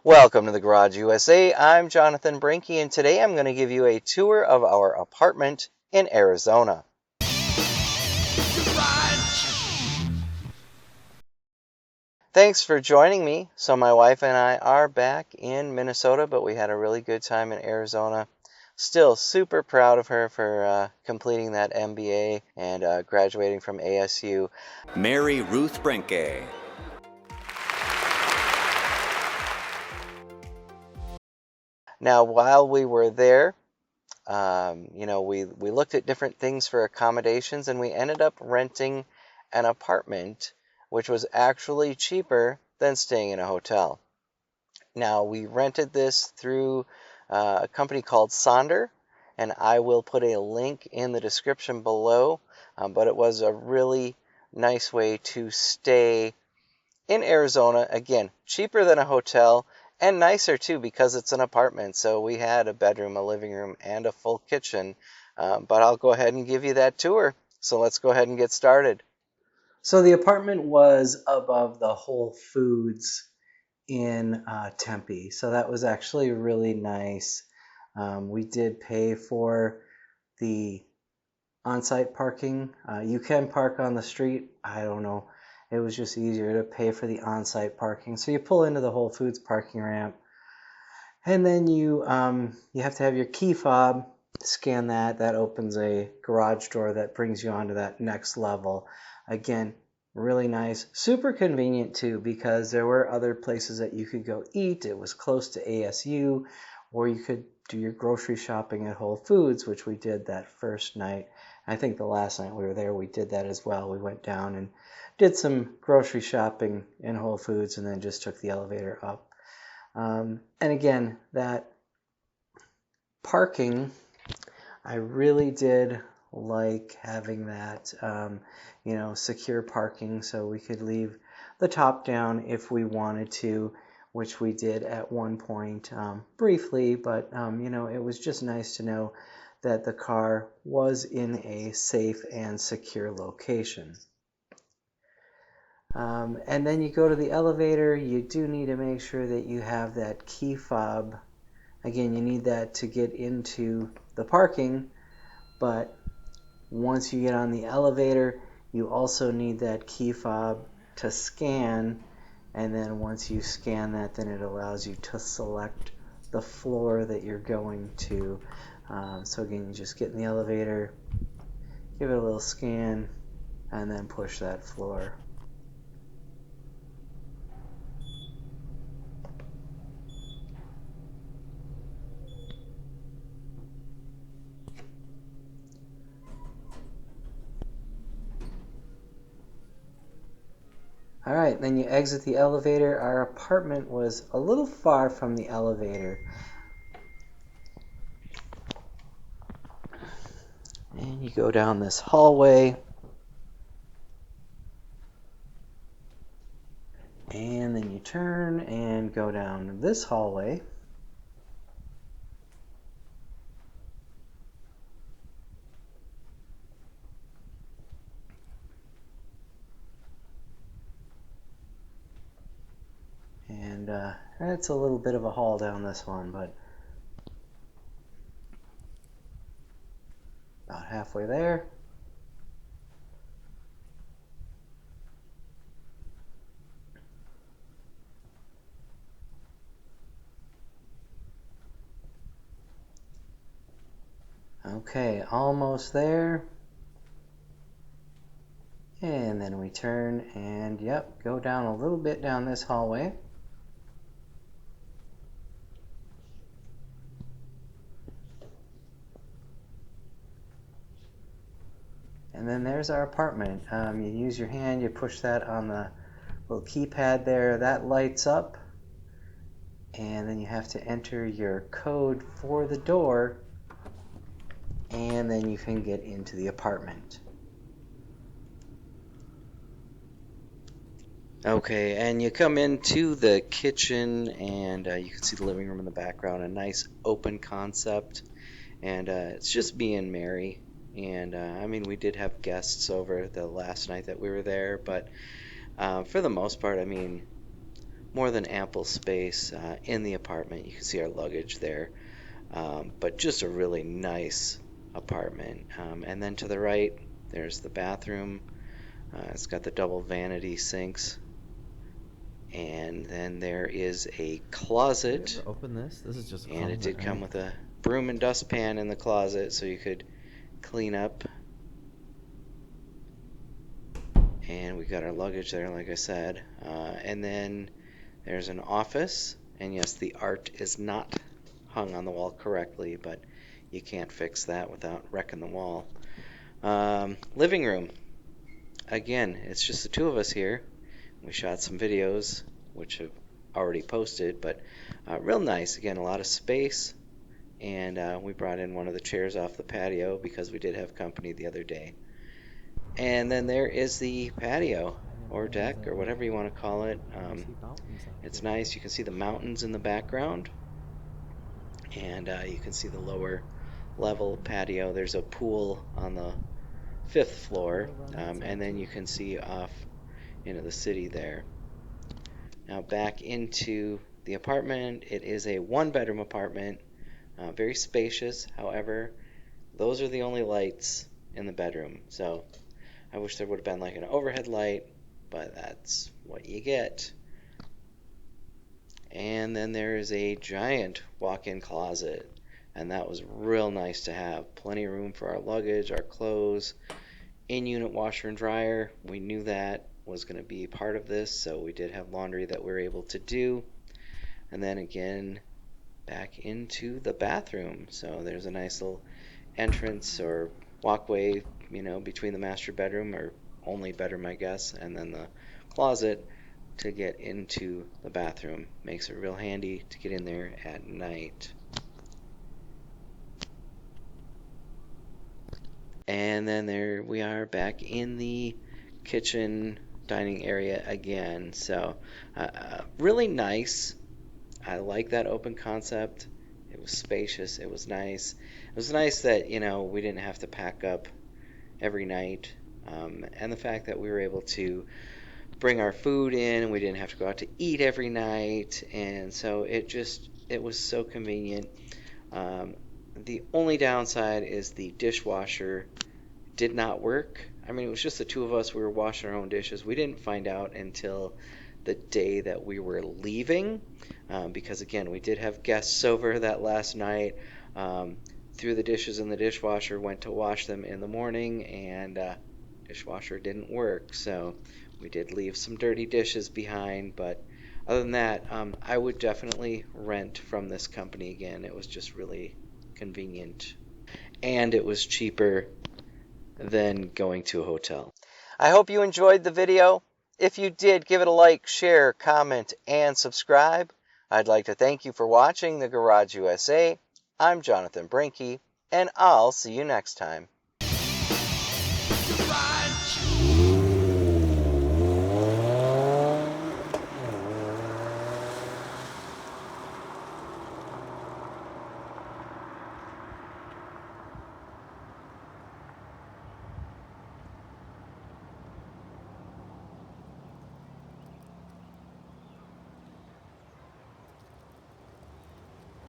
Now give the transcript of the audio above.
Welcome to the Garage USA. I'm Jonathan Brinke, and today I'm going to give you a tour of our apartment in Arizona. Thanks for joining me. So my wife and I are back in Minnesota, but we had a really good time in Arizona. Still super proud of her for completing that MBA and graduating from ASU. Mary Ruth Brinke. Now, while we were there, we looked at different things for accommodations, and we ended up renting an apartment, which was actually cheaper than staying in a hotel. Now, we rented this through a company called Sonder, and I will put a link in the description below, but it was a really nice way to stay in Arizona. Again, cheaper than a hotel, and nicer too because it's an apartment. So we had a bedroom, a living room, and a full kitchen. But I'll go ahead and give you that tour. So let's go ahead and get started. So the apartment was above the Whole Foods in Tempe. So that was actually really nice. We did pay for the on-site parking. You can park on the street. I don't know. It was just easier to pay for the on-site parking. So you pull into the Whole Foods parking ramp, and then you have to have your key fob. Scan that. That opens a garage door that brings you onto that next level. Again, really nice. Super convenient too, because there were other places that you could go eat. It was close to ASU, or you could do your grocery shopping at Whole Foods, which we did that first night. I think the last night we were there, we did that as well. We went down and did some grocery shopping in Whole Foods and then just took the elevator up. And again, that parking, I really did like having that, secure parking, so we could leave the top down if we wanted to, which we did at one point briefly, but it was just nice to know that the car was in a safe and secure location. And then you go to the elevator. You do need to make sure that you have that key fob. Again, you need that to get into the parking, but once you get on the elevator, you also need that key fob to scan, and then once you scan that, then it allows you to select the floor that you're going to. So again, you just get in the elevator, give it a little scan, and then push that floor. All right, then you exit the elevator. Our apartment was a little far from the elevator. And you go down this hallway. And then you turn and go down this hallway. And it's a little bit of a haul down this one, but about halfway there. Okay, almost there. And then we turn and, go down a little bit down this hallway. And then there's our apartment. You use your hand, you push that on the little keypad there, that lights up. And then you have to enter your code for the door, and then you can get into the apartment. Okay, and you come into the kitchen, and you can see the living room in the background, a nice open concept, and it's just me and Mary. And we did have guests over the last night that we were there, but for the most part, more than ample space in the apartment. You can see our luggage there, but just a really nice apartment. And then to the right, there's the bathroom. It's got the double vanity sinks. And then there is a closet. Have you ever opened this? This is just a And it did closet, come right? with a broom and dustpan in the closet so you could clean up. And we got our luggage there, like I said. And then there's an office. And yes, the art is not hung on the wall correctly, but you can't fix that without wrecking the wall. Living room. Again, it's just the two of us here. We shot some videos, which have already posted, but real nice. Again, a lot of space. And we brought in one of the chairs off the patio because we did have company the other day. And then there is the patio or deck or whatever you want to call it. It's nice. You can see the mountains in the background, and you can see the lower level patio. There's a pool on the 5th floor, and then you can see off into the city there. Now back into the apartment. It is a 1-bedroom apartment, very spacious. However, those are the only lights in the bedroom. So I wish there would have been like an overhead light, but that's what you get. And then there is a giant walk-in closet, and that was real nice to have. Plenty of room for our luggage, our clothes, in-unit washer and dryer. We knew that was going to be part of this, so we did have laundry that we were able to do. And then again, back into the bathroom. So there's a nice little entrance or walkway, between the master bedroom, or only bedroom, I guess, and then the closet to get into the bathroom. Makes it real handy to get in there at night. And then there we are back in the kitchen dining area again. So really nice. I like that open concept. It was spacious. It was nice. It was nice that, we didn't have to pack up every night. And the fact that we were able to bring our food in and we didn't have to go out to eat every night. And so it was so convenient. The only downside is the dishwasher did not work. I mean, it was just the two of us. We were washing our own dishes. We didn't find out until the day that we were leaving, because again, we did have guests over that last night. Threw the dishes in the dishwasher, went to wash them in the morning, and dishwasher didn't work. So we did leave some dirty dishes behind, but other than that, I would definitely rent from this company again. It was just really convenient, and it was cheaper than going to a hotel. I hope you enjoyed the video. If you did, give it a like, share, comment, and subscribe. I'd like to thank you for watching The Garage USA. I'm Jonathan Brinke, and I'll see you next time.